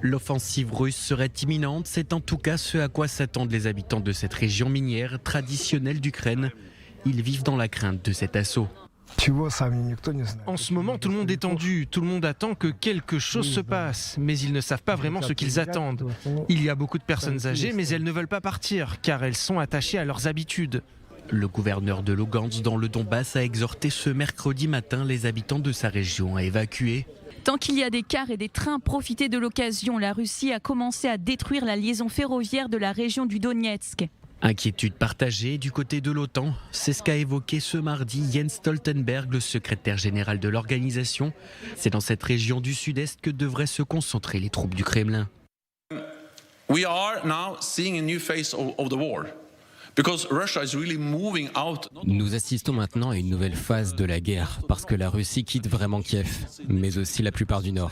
L'offensive russe serait imminente, c'est en tout cas ce à quoi s'attendent les habitants de cette région minière traditionnelle d'Ukraine. Ils vivent dans la crainte de cet assaut. En ce moment, tout le monde est tendu, tout le monde attend que quelque chose se passe, mais ils ne savent pas vraiment ce qu'ils attendent. Il y a beaucoup de personnes âgées, mais elles ne veulent pas partir, car elles sont attachées à leurs habitudes. Le gouverneur de Lugansk dans le Donbass a exhorté ce mercredi matin les habitants de sa région à évacuer. Tant qu'il y a des cars et des trains, profitez de l'occasion. La Russie a commencé à détruire la liaison ferroviaire de la région du Donetsk. Inquiétude partagée du côté de l'OTAN, c'est ce qu'a évoqué ce mardi Jens Stoltenberg, le secrétaire général de l'organisation. C'est dans cette région du sud-est que devraient se concentrer les troupes du Kremlin. We are now seeing a new phase of the war. Because Russia is really moving out. Nous assistons maintenant à une nouvelle phase de la guerre, parce que la Russie quitte vraiment Kiev, mais aussi la plupart du Nord.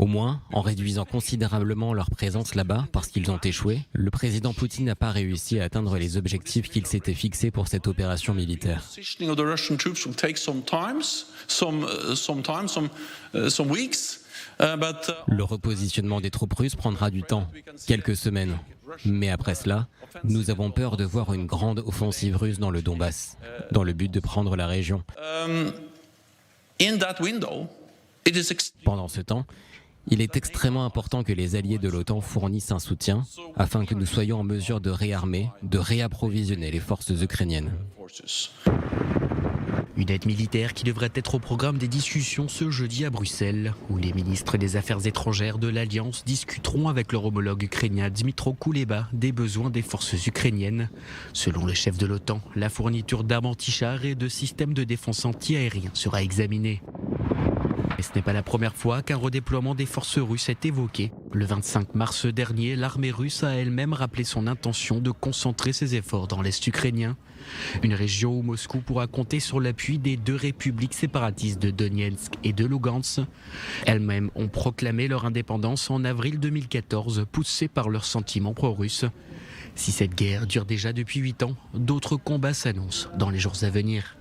Au moins, en réduisant considérablement leur présence là-bas, parce qu'ils ont échoué, le président Poutine n'a pas réussi à atteindre les objectifs qu'il s'était fixés pour cette opération militaire. Le repositionnement des troupes russes prendra du temps, quelques semaines. Mais après cela, nous avons peur de voir une grande offensive russe dans le Donbass, dans le but de prendre la région. Pendant ce temps, il est extrêmement important que les alliés de l'OTAN fournissent un soutien afin que nous soyons en mesure de réarmer, de réapprovisionner les forces ukrainiennes. Une aide militaire qui devrait être au programme des discussions ce jeudi à Bruxelles, où les ministres des Affaires étrangères de l'Alliance discuteront avec leur homologue ukrainien Dmytro Kuleba des besoins des forces ukrainiennes. Selon le chef de l'OTAN, la fourniture d'armes anti-chars et de systèmes de défense anti-aériens sera examinée. Et ce n'est pas la première fois qu'un redéploiement des forces russes est évoqué. Le 25 mars dernier, l'armée russe a elle-même rappelé son intention de concentrer ses efforts dans l'Est ukrainien. Une région où Moscou pourra compter sur l'appui des deux républiques séparatistes de Donetsk et de Lugansk. Elles-mêmes ont proclamé leur indépendance en avril 2014, poussées par leurs sentiments pro-russes. Si cette guerre dure déjà depuis 8 ans, d'autres combats s'annoncent dans les jours à venir.